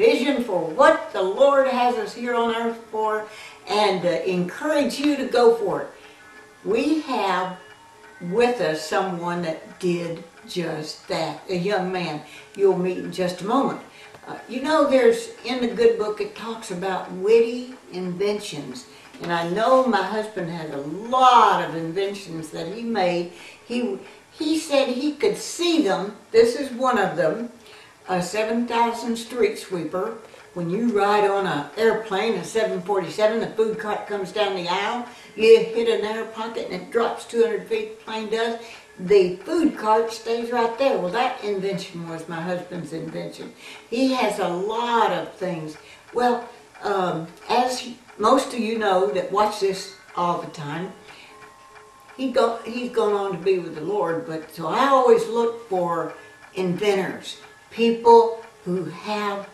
vision for what the Lord has us here on earth for, and encourage you to go for it. We have with us someone that did just that, a young man you'll meet in just a moment. You know, there's, in the good book, it talks about witty inventions. And I know my husband had a lot of inventions that he made. He said he could see them. This is one of them, a 7,000 street sweeper. When you ride on an airplane, a 747, the food cart comes down the aisle, you hit an air pocket and it drops 200 feet, the plane does. The food cart stays right there. Well, that invention was my husband's invention. He has a lot of things. Well, as most of you know that watch this all the time, he's gone on to be with the Lord, but so I always look for inventors, people who have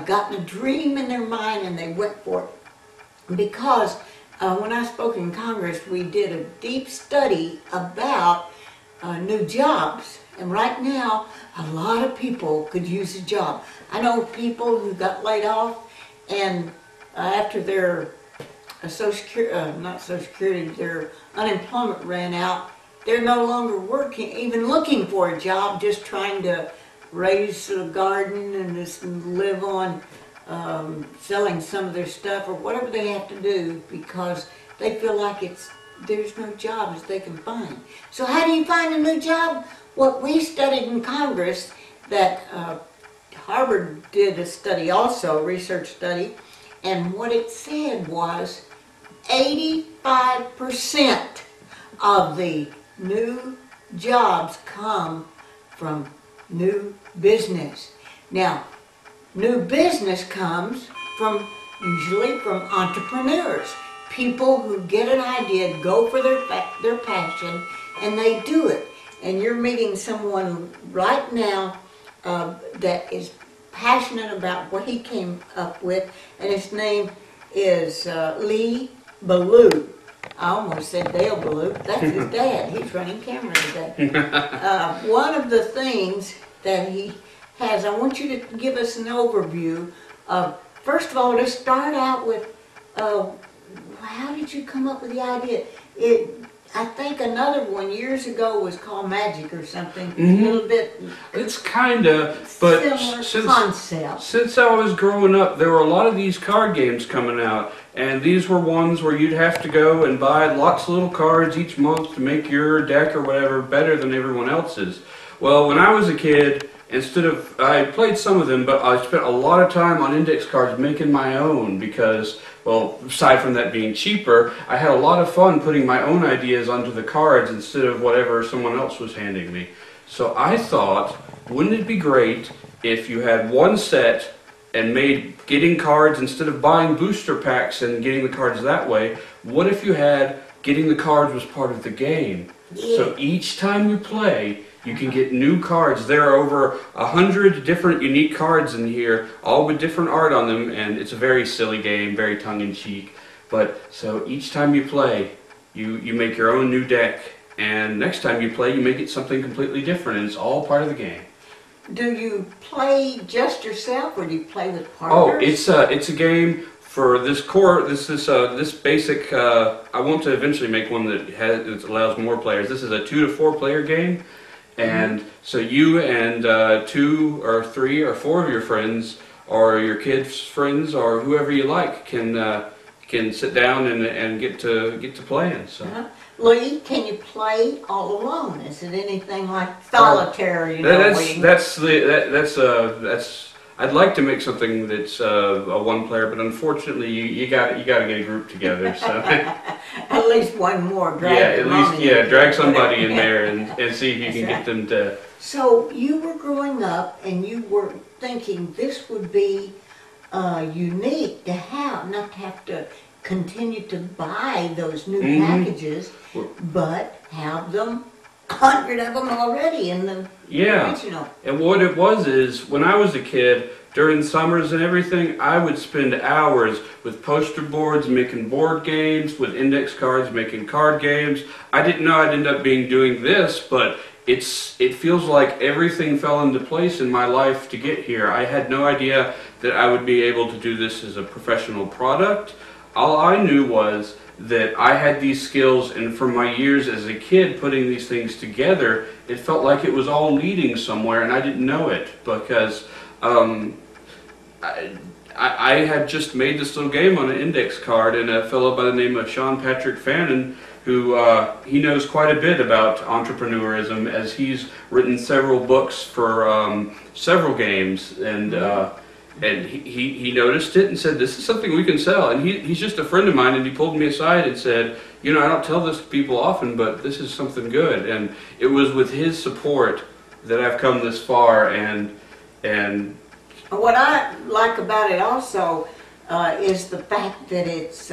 gotten a dream in their mind and they went for it. Because when I spoke in Congress, we did a deep study about new jobs, and right now a lot of people could use a job. I know people who got laid off, and after their their unemployment ran out, they're no longer working, even looking for a job, just trying to raise a garden and just live on selling some of their stuff or whatever they have to do, because they feel like there's no jobs they can find. So how do you find a new job? What we studied in Congress, that Harvard did a study also, a research study, and what it said was 85% of the new jobs come from new business. Now, new business comes usually from entrepreneurs. People who get an idea, go for their passion, and they do it. And you're meeting someone right now that is passionate about what he came up with, and his name is Ballew. I almost said Dale Ballew. That's his dad. He's running camera today. One of the things that he has, I want you to give us an overview of, first of all, to start out with, how did you come up with the idea? I think another one years ago was called Magic or something. A little bit. It's kind of, but since I was growing up, there were a lot of these card games coming out, and these were ones where you'd have to go and buy lots of little cards each month to make your deck or whatever better than everyone else's. Well, when I was a kid, I played some of them, but I spent a lot of time on index cards making my own because, well, aside from that being cheaper, I had a lot of fun putting my own ideas onto the cards instead of whatever someone else was handing me. So I thought, wouldn't it be great if you had one set and made getting cards, instead of buying booster packs and getting the cards that way, what if you had getting the cards was part of the game? Yeah. So each time you play, you can get new cards. There are over 100 different unique cards in here, all with different art on them, and it's a very silly game, very tongue-in-cheek. But so each time you play, you make your own new deck, and next time you play, you make it something completely different, and it's all part of the game. Do you play just yourself, or do you play with partners? Oh, it's a game for this basic. I want to eventually make one that allows more players. This is a 2 to 4 player game. And so you and 2 or 3 or 4 of your friends, or your kids' friends, or whoever you like, can sit down and get to playing. So. Lee, can you play all alone? Is it anything like solitaire? I'd like to make something that's a one-player, but unfortunately, you got to get a group together. So at least one more. Drag somebody in there and see if you can get them to. So you were growing up, and you were thinking this would be unique to have, not to have to continue to buy those new packages, but have them. 100 of them already in the original. And what it was is, when I was a kid, during summers and everything, I would spend hours with poster boards making board games, with index cards making card games. I didn't know I'd end up doing this, but it feels like everything fell into place in my life to get here. I had no idea that I would be able to do this as a professional product. All I knew was that I had these skills, and from my years as a kid putting these things together, it felt like it was all leading somewhere, and I didn't know it because I had just made this little game on an index card, and a fellow by the name of Sean Patrick Fannin, who he knows quite a bit about entrepreneurism, as he's written several books for several games, and he noticed it and said, this is something we can sell. And he's just a friend of mine, and he pulled me aside and said, you know, I don't tell this to people often, but this is something good. And it was with his support that I've come this far. And what I like about it also is the fact that it's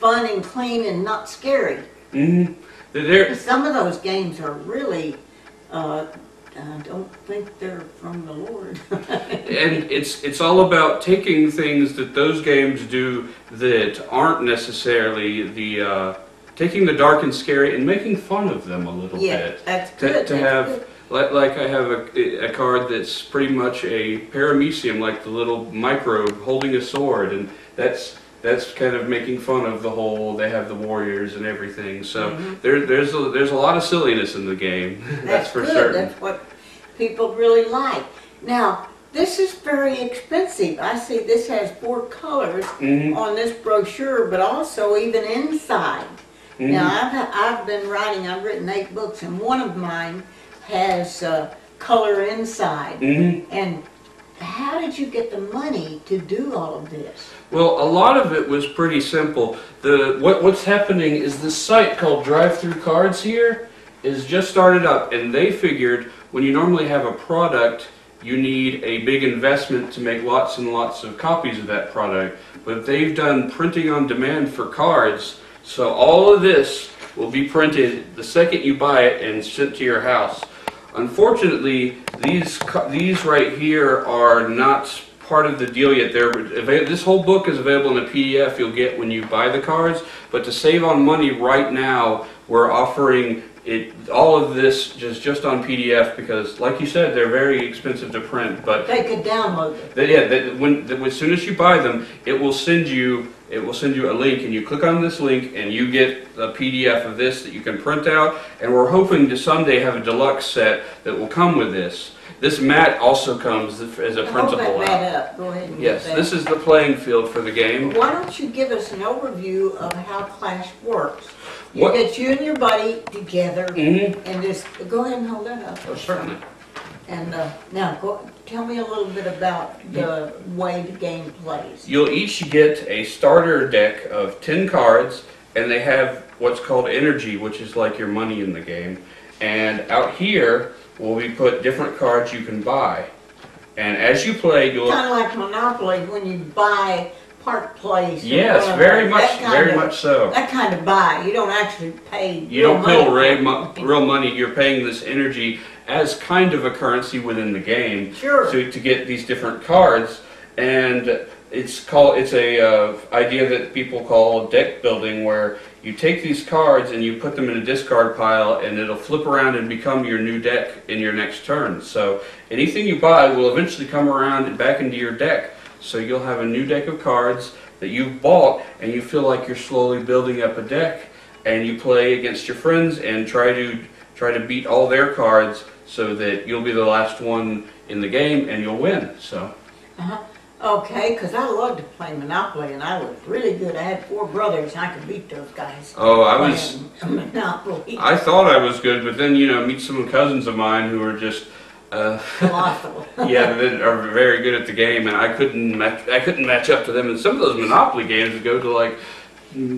fun and clean and not scary. Mm-hmm. Some of those games are really, I don't think they're from the Lord. And it's all about taking things that those games do that aren't necessarily taking the dark and scary and making fun of them a little bit. Yeah, that's good. To have good. Like I have a card that's pretty much a paramecium, like the little microbe holding a sword, and that's kind of making fun of the whole. They have the warriors and everything, so there's a lot of silliness in the game. That's for good. certain. That's what people really like. Now, this is very expensive. I see this has 4 colors on this brochure, but also even inside. Now, I've been writing. I've written 8 books, and one of mine has color inside. And how did you get the money to do all of this? Well, a lot of it was pretty simple. What's happening is this site called Drive Through Cards here is just started up, and they figured when you normally have a product, you need a big investment to make lots and lots of copies of that product. But they've done printing on demand for cards, so all of this will be printed the second you buy it and sent to your house. Unfortunately, these right here are not part of the deal yet. This whole book is available in a PDF you'll get when you buy the cards, but to save on money right now, we're offering all of this just on PDF because, like you said, they're very expensive to print. But they could download it. As soon as you buy them, it will send you a link, and you click on this link, and you get a PDF of this that you can print out. And we're hoping to someday have a deluxe set that will come with this. This mat also comes as a printable. Hold that mat up. Go ahead and yes, this is the playing field for the game. Why don't you give us an overview of how Clash works? You get you and your buddy together, and just go ahead and hold that up. Oh, certainly. And now, tell me a little bit about the way the game plays. You'll each get a starter deck of 10 cards, and they have what's called energy, which is like your money in the game. And out here will be put different cards you can buy. And as you play, you'll kind of like Monopoly when you buy Park Place. Yes, very much so. That kind of buy. You don't actually pay. You don't pay real money. You're paying this energy as kind of a currency within the game. Sure. To get these different cards, and it's a idea that people call deck building, where you take these cards and you put them in a discard pile, and it'll flip around and become your new deck in your next turn. So anything you buy will eventually come around and back into your deck. So you'll have a new deck of cards that you've bought, and you feel like you're slowly building up a deck, and you play against your friends and try to beat all their cards so that you'll be the last one in the game and you'll win. So. Okay, because I loved to play Monopoly, and I was really good. I had 4 brothers, and I could beat those guys. Oh, I was Monopoly. I thought I was good, but then meet some cousins of mine who are just colossal. yeah, they are very good at the game, and I couldn't match up to them. And some of those Monopoly games would go to like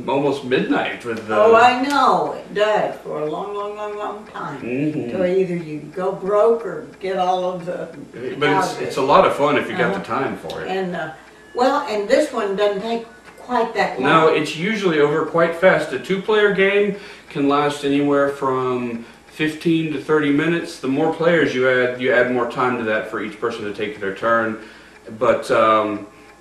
almost midnight with. Oh, I know it does for a long time. So either you go broke or get all of the. But it's a lot of fun if you got the time for it. And and this one doesn't take quite that long. No, it's usually over quite fast. A 2-player game can last anywhere from 15 to 30 minutes. The more players you add more time to that for each person to take their turn. But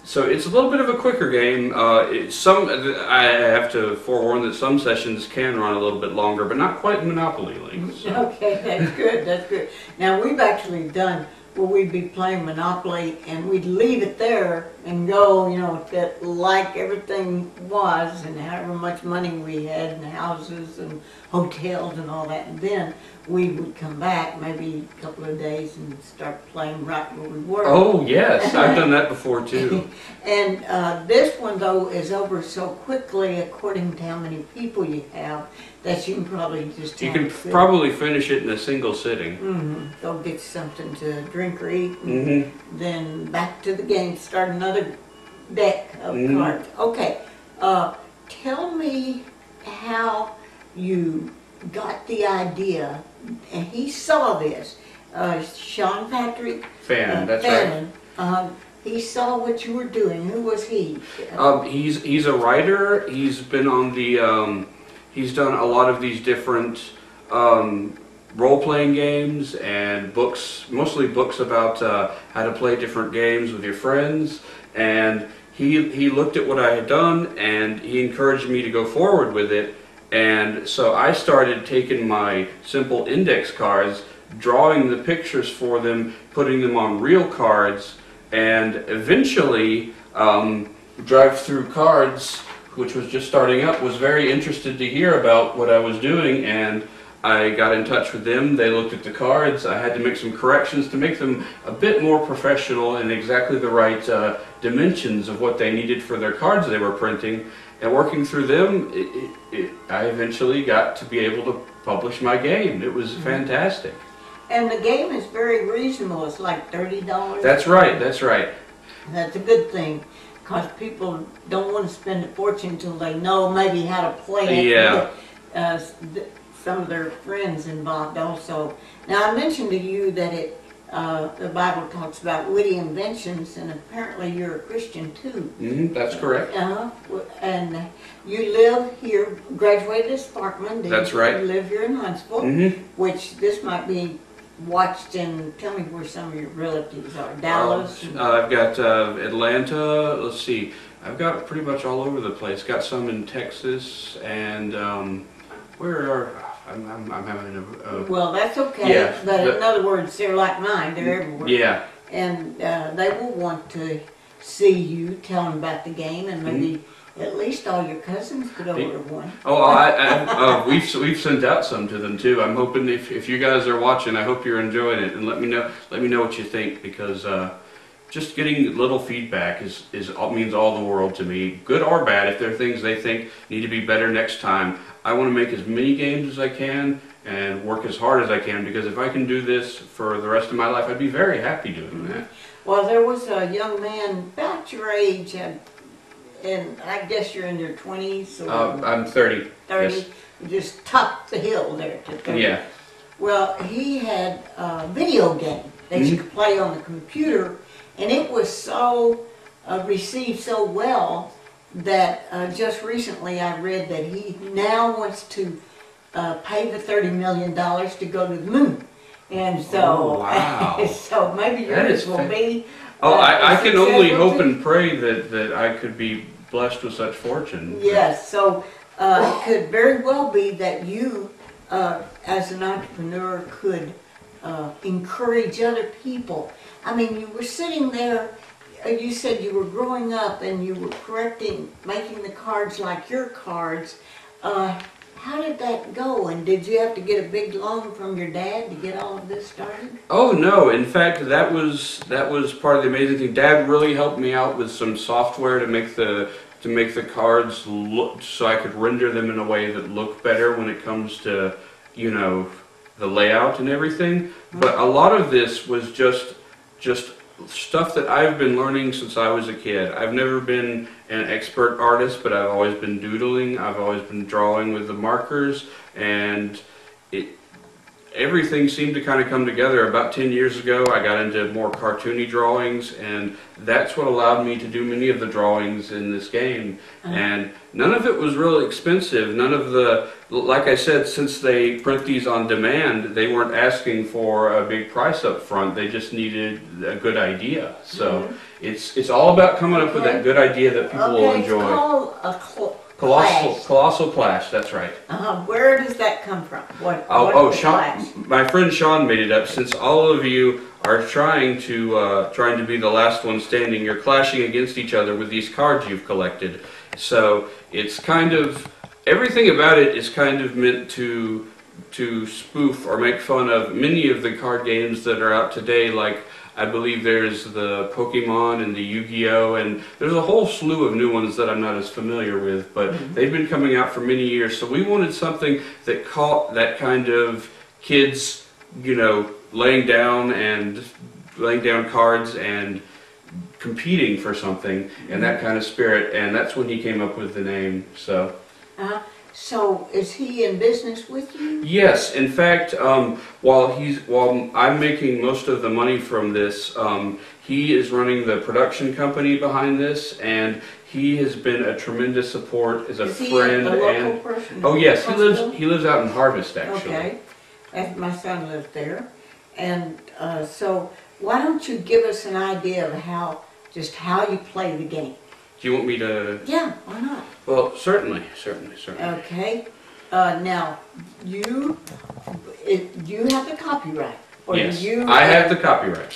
So it's a little bit of a quicker game. I have to forewarn that some sessions can run a little bit longer, but not quite Monopoly length. So. Okay, that's good, that's good. Now, we've actually done where we'd be playing Monopoly and we'd leave it there and go, you know, that like everything was and however much money we had and houses and hotels and all that. And then we would come back maybe a couple of days and start playing right where we were. Oh, yes, I've done that before too. And this one, though, is over so quickly according to how many people you have that you can probably just You can probably finish it in a single sitting. Mm-hmm. Go get something to drink or eat, and then back to the game, start another deck of cards. Okay, tell me how you got the idea, and he saw this. Sean Patrick That's Fannin, right. He saw what you were doing. Who was he? He's a writer. He's been on the. He's done a lot of these different role-playing games and books, mostly books about how to play different games with your friends. And he looked at what I had done and he encouraged me to go forward with it. And so I started taking my simple index cards, drawing the pictures for them, putting them on real cards, and eventually Drive-Through Cards, which was just starting up, was very interested to hear about what I was doing, and I got in touch with them. They looked at the cards. I had to make some corrections to make them a bit more professional and exactly the right dimensions of what they needed for their cards they were printing. And working through them, I eventually got to be able to publish my game. It was fantastic. And the game is very reasonable. It's like $30. That's right, that's right. That's a good thing, because people don't want to spend a fortune until they know maybe how to play it. Yeah. Some of their friends involved also. Now, I mentioned to you that the Bible talks about witty inventions, and apparently you're a Christian too. That's correct. And you live here, graduated as Sparkman. That's right. You live here in Huntsville, which this might be watched in, tell me where some of your relatives are. Dallas? I've got Atlanta, let's see, I've got pretty much all over the place. Got some in Texas, and where are, I'm having a... well, that's okay, yeah, but in other words, they're like mine, they're everywhere. Yeah. And they will want to see you, tell them about the game, and maybe at least all your cousins could order one. Oh, we've sent out some to them too. I'm hoping if you guys are watching, I hope you're enjoying it, and let me know what you think, because just getting little feedback means all the world to me, good or bad. If there are things they think need to be better next time, I want to make as many games as I can and work as hard as I can, because if I can do this for the rest of my life, I'd be very happy doing that. Well, there was a young man about your age, and I guess you're in your 20s? Or I'm 30. 30? Yes. You just topped the hill there to 30. Yeah. Well, he had a video game that you could play on the computer, and it was so received so well that just recently I read that he now wants to pay the $30 million to go to the moon. And so, wow. So maybe yours will be... I can only hope and pray that I could be blessed with such fortune. Yes, so it could very well be that you, as an entrepreneur, could encourage other people. I mean, you were sitting there, you said you were growing up and you were making the cards like your cards. How did that go? And did you have to get a big loan from your dad to get all of this started? Oh no! In fact, that was part of the amazing thing. Dad really helped me out with some software to make the cards look, so I could render them in a way that looked better when it comes to, you know, the layout and everything. But a lot of this was just stuff that I've been learning since I was a kid. I've never been an expert artist, but I've always been doodling. I've always been drawing with the markers, and everything seemed to kind of come together. About 10 years ago, I got into more cartoony drawings, and that's what allowed me to do many of the drawings in this game. And none of it was really expensive. None of the, like I said, since they print these on demand, they weren't asking for a big price up front. They just needed a good idea. So It's all about coming up with that good idea that people will enjoy. It's called a Colossal Clash, that's right. Where does that come from? Sean, my friend Sean made it up. Since all of you are trying to be the last one standing, you're clashing against each other with these cards you've collected. So it's kind of, everything about it is kind of meant to spoof or make fun of many of the card games that are out today, like I believe there's the Pokemon and the Yu-Gi-Oh! And there's a whole slew of new ones that I'm not as familiar with, but they've been coming out for many years. So we wanted something that caught that kind of kids, you know, laying down cards and competing for something and that kind of spirit. And that's when he came up with the name. So. So is he in business with you? Yes, in fact, while I'm making most of the money from this, he is running the production company behind this, and he has been a tremendous support as a friend. Is he a local person? Oh yes, he lives out in Harvest actually. Okay, my son lives there, and so why don't you give us an idea of how you play the game? Do you want me to? Yeah, why not? Well, certainly. Okay. Now, you have the copyright. Or yes, you, I have the copyright.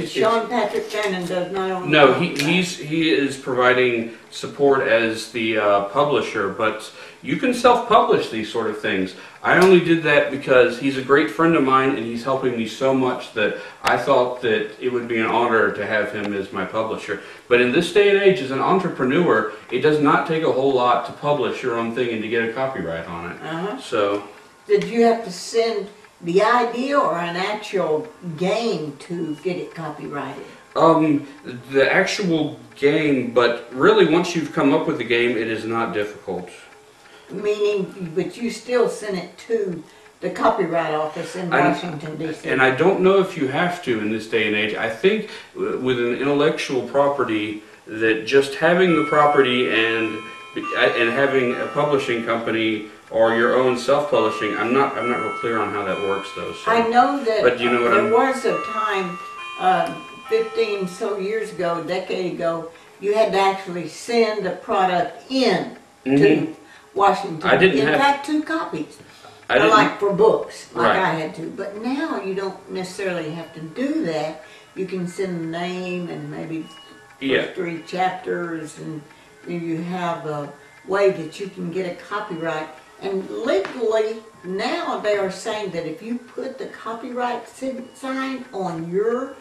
Sean Patrick Shannon does not own. No, he is providing support as the publisher, but you can self-publish these sort of things. I only did that because he's a great friend of mine and he's helping me so much that I thought that it would be an honor to have him as my publisher. But in this day and age, as an entrepreneur, it does not take a whole lot to publish your own thing and to get a copyright on it. So, did you have to send the idea or an actual game to get it copyrighted? The actual game, but really once you've come up with the game, it is not difficult. Meaning, but you still send it to the Copyright Office in Washington, D.C. And I don't know if you have to in this day and age. I think with an intellectual property, that just having the property and having a publishing company or your own self-publishing, I'm not real clear on how that works though. So. I know that but you know there was a time 15 so years ago, a decade ago, you had to actually send the product in to Washington. I didn't in fact, 2 copies. Like for books, like I had to. But now you don't necessarily have to do that. You can send the name and maybe 3 chapters, and you have a way that you can get a copyright. And legally, now they are saying that if you put the copyright sign on your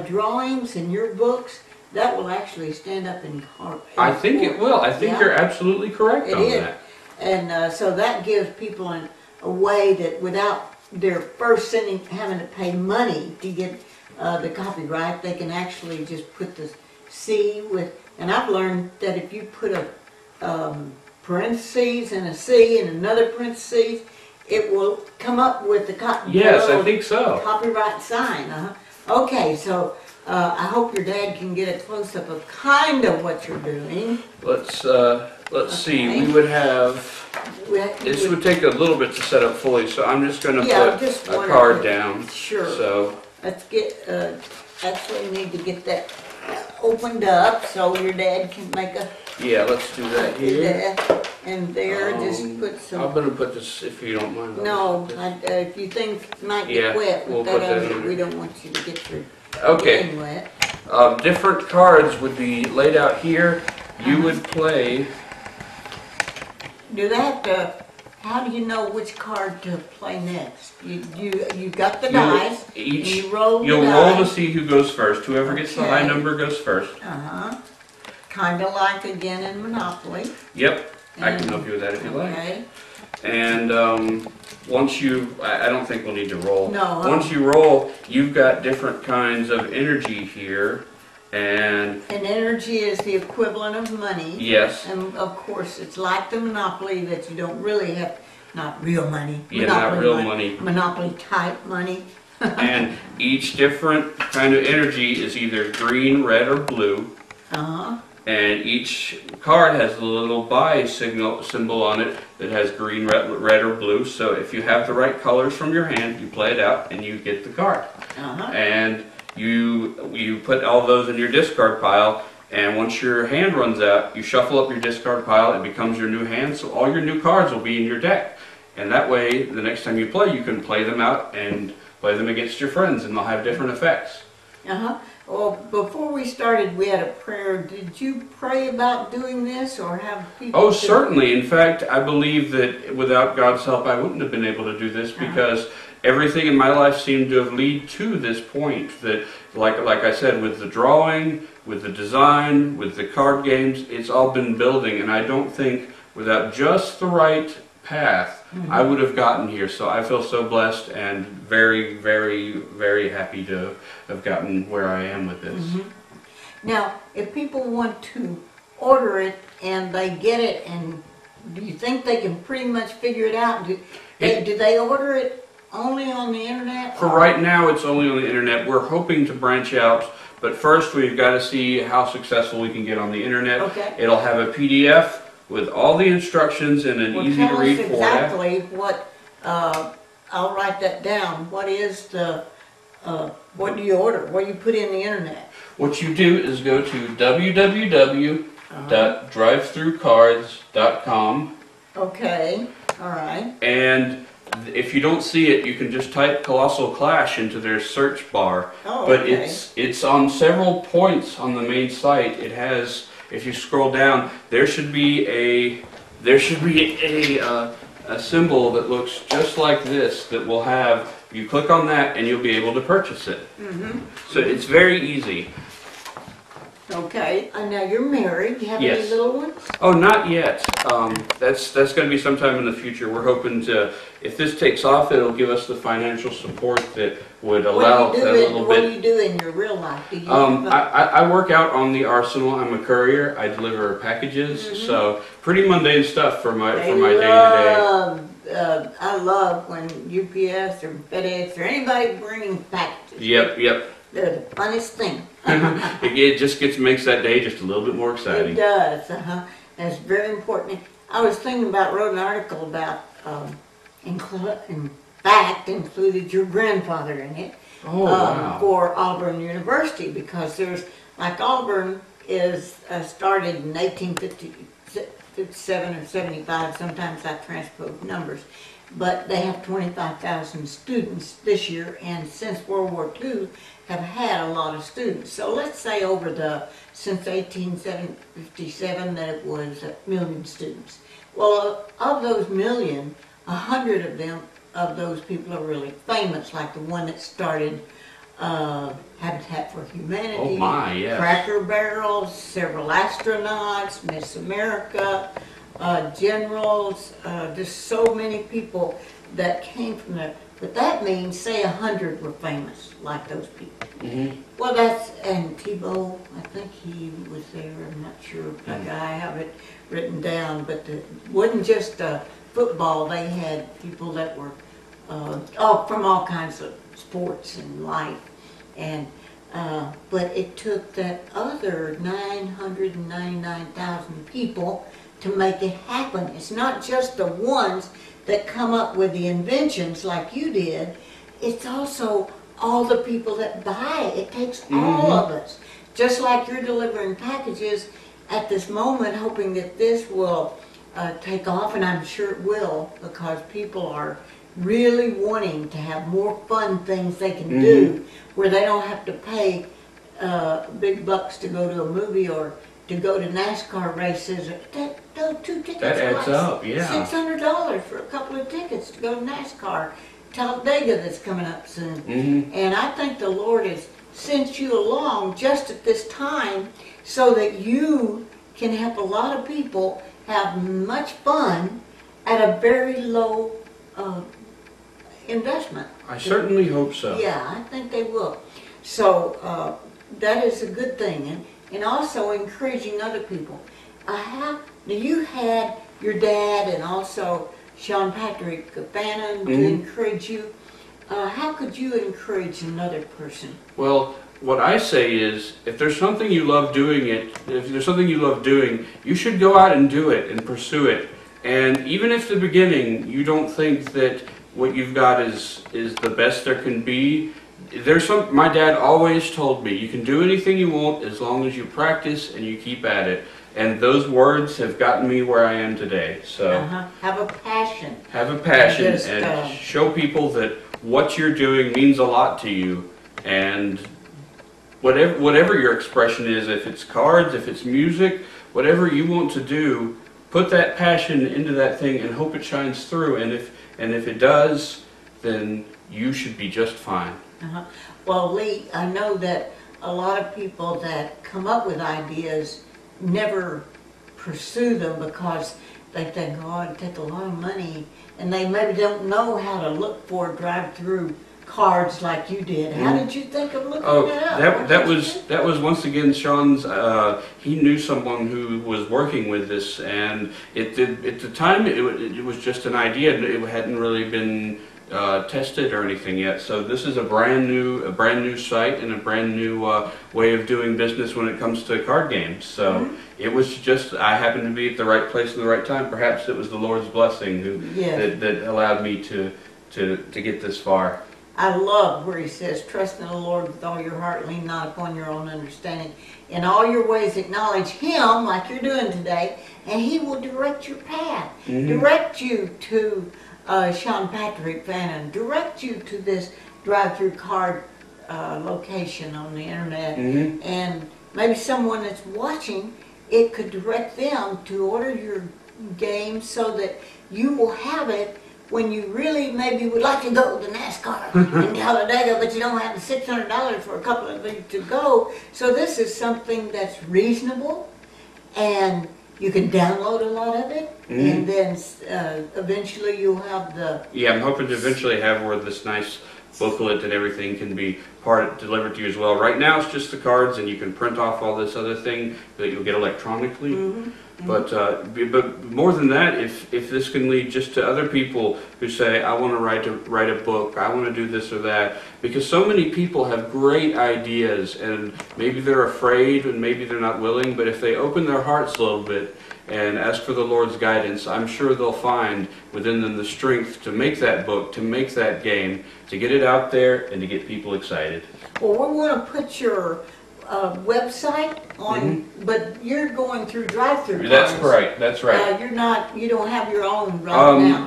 drawings and your books, that will actually stand up in court. I think it will. I think you're absolutely correct on that. And so that gives people a way that without their first having to pay money to get the copyright, they can actually just put the C with, and I've learned that if you put a parentheses and a C and another parentheses, it will come up with the Yes, I think so. Copyright sign. Okay, so I hope your dad can get a close-up of kind of what you're doing. Let's see. We would have. This would take a little bit to set up fully, so I'm just going to put a card down. Sure. So let's get. Actually, need to get that opened up so your dad can make a. Yeah, let's do that here. And there, just put some. I'm going to put this, if you don't mind. No, if you think it might get wet, we'll put that in. We don't want you to get your game wet. Different cards would be laid out here. You would play. Do they have to? How do you know which card to play next? You got the dice. You roll. You'll roll to see who goes first. Whoever gets the high number goes first. Kind of like again in Monopoly. Yep. I can help you with that if you like. And once I don't think we'll need to roll. No. Once you roll, you've got different kinds of energy here. And energy is the equivalent of money. Yes. And of course, it's like the Monopoly that you don't really have, not real money. Yeah, not real money. Monopoly type money. And each different kind of energy is either green, red, or blue. And each card has a little buy symbol on it that has green, red, or blue. So if you have the right colors from your hand, you play it out and you get the card. And you put all those in your discard pile, and once your hand runs out, you shuffle up your discard pile. It becomes your new hand, so all your new cards will be in your deck. And that way, the next time you play, you can play them out and play them against your friends, and they'll have different effects. Well, before we started, we had a prayer. Did you pray about doing this, or have people? Oh, certainly. In fact, I believe that without God's help, I wouldn't have been able to do this, because everything in my life seemed to have led to this point. That, like I said, with the drawing, with the design, with the card games, it's all been building. And I don't think without just the right path, I would have gotten here. So I feel so blessed and very, very, very happy to have gotten where I am with this. Now, if people want to order it and they get it, and do you think they can pretty much figure it out? Do they order it only on the internet? For right now, it's only on the internet. We're hoping to branch out, but first we've got to see how successful we can get on the internet. Okay. It'll have a PDF with all the instructions in an easy-to-read format. Exactly what. I'll write that down. What is the? What do you order? What do you put in the internet? What you do is go to www.drivethroughcards.com. Okay. All right. And if you don't see it, you can just type Colossal Clash into their search bar. Oh, but okay. it's on several points on the main site. It has, if you scroll down, there should be a symbol that looks just like this that will have, you click on that and you'll be able to purchase it. So it's very easy. Okay, and now you're married. Do you have Yes. any little ones? Oh, not yet. That's going to be sometime in the future. We're hoping to, if this takes off, it'll give us the financial support that would allow that little bit. What do you do in your real life? Do you I work out on the Arsenal. I'm a courier. I deliver packages, so pretty mundane stuff for my day-to-day. I love when UPS or FedEx or anybody bringing packages. Yep. They're the funnest thing. It just makes that day just a little bit more exciting. It does. That's very important. I was thinking about, wrote an article about, in fact, included your grandfather in it. Oh, wow. For Auburn University, because there's, like, Auburn is started in 1857 or 75. Sometimes I transpose numbers. But they have 25,000 students this year, and since World War II have had a lot of students. So let's say since 1857 that it was 1 million students. Well, of those million, 100 of those people are really famous, like the one that started Habitat for Humanity, oh my, yes. Cracker Barrel, several astronauts, Miss America, generals, just so many people that came from there. But that means, say 100 were famous, like those people. Well, and Tebow, I think he was there, I'm not sure. I have it written down, but it wasn't just football. They had people that were from all kinds of sports and life. And but it took that other 999,000 people to make it happen. It's not just the ones that come up with the inventions like you did. It's also all the people that buy it. It takes all of us. Just like you're delivering packages at this moment, hoping that this will take off, and I'm sure it will, because people are really wanting to have more fun things they can do, where they don't have to pay big bucks to go to a movie or to go to NASCAR races. Those 2 tickets That adds up, yeah. $600 for a couple of tickets to go to NASCAR. Talladega that's coming up soon. And I think the Lord has sent you along just at this time so that you can help a lot of people have much fun at a very low investment. I certainly hope so. Yeah, I think they will. So that is a good thing. And also encouraging other people. You had your dad and also Sean Patrick Bannon to encourage you. How could you encourage another person? Well, what I say is, if there's something you love doing, you should go out and do it and pursue it. And even if at the beginning you don't think that what you've got is the best there can be, my dad always told me, you can do anything you want as long as you practice and you keep at it. And those words have gotten me where I am today. So have a passion. Have a passion and show people that what you're doing means a lot to you. And whatever your expression is, if it's cards, if it's music, whatever you want to do, put that passion into that thing and hope it shines through. And if it does, then you should be just fine. Well, Lee, I know that a lot of people that come up with ideas never pursue them because they think, oh, it'd take a lot of money, and they maybe don't know how to look for drive-through cards like you did. How did you think of looking that up? That was once again Sean's. He knew someone who was working with this, and at the time it was just an idea. It hadn't really been tested or anything yet. So this is a brand new site and a brand new way of doing business when it comes to card games. So it was just, I happened to be at the right place at the right time. Perhaps it was the Lord's blessing that allowed me to get this far. I love where he says, trust in the Lord with all your heart, lean not upon your own understanding. In all your ways acknowledge Him, like you're doing today, and He will direct your path. Direct you to Sean Patrick Fannin, direct you to this drive-through card location on the internet, and maybe someone that's watching, it could direct them to order your game so that you will have it when you really maybe would like to go to NASCAR in Talladega, but you don't have the $600 for a couple of weeks to go. So this is something that's reasonable, and you can download a lot of it, and then eventually you'll have the... Yeah, I'm hoping to eventually have where this nice booklet and everything can be delivered to you as well. Right now it's just the cards, and you can print off all this other thing that you'll get electronically. But more than that, if this can lead just to other people who say, I want to write a book, I want to do this or that, because so many people have great ideas, and maybe they're afraid and maybe they're not willing, but if they open their hearts a little bit and ask for the Lord's guidance, I'm sure they'll find within them the strength to make that book, to make that game, to get it out there and to get people excited. Well, we want to put your website on, but you're going through drive-through. That's right. That's right. You don't have your own right now.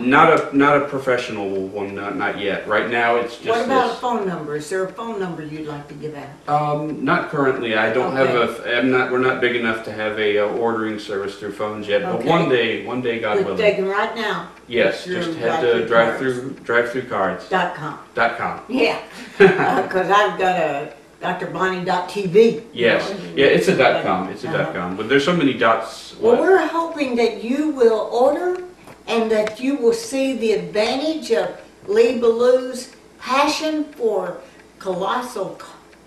Not a professional one. Not yet. Right now, it's just. What about a phone number? Is there a phone number you'd like to give out? Not currently. I don't have a. We're not big enough to have a ordering service through phones yet. But one day, God willing. Taking right now. Yes, just head to drive-throughcards.com. Yeah, because I've got a drbonnie.tv. Yes, yeah, it's a .com. It's a .com, but there's so many dots. Well, we're hoping that you will order and that you will see the advantage of Lee Ballew's passion for Colossal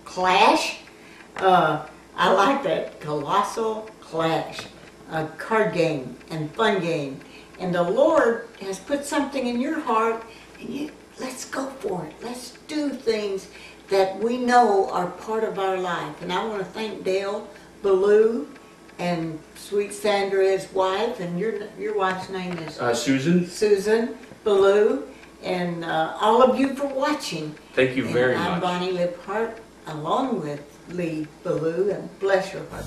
Clash. I like that, Colossal Clash, a card game and fun game. And the Lord has put something in your heart, and let's go for it. Let's do things that we know are part of our life. And I want to thank Dale Ballew and sweet Sandra, his wife, and your wife's name is? Susan. Susan Ballew, and all of you for watching. Thank you very much. I'm Bonnie Libhart, along with Lee Ballew, and bless your heart.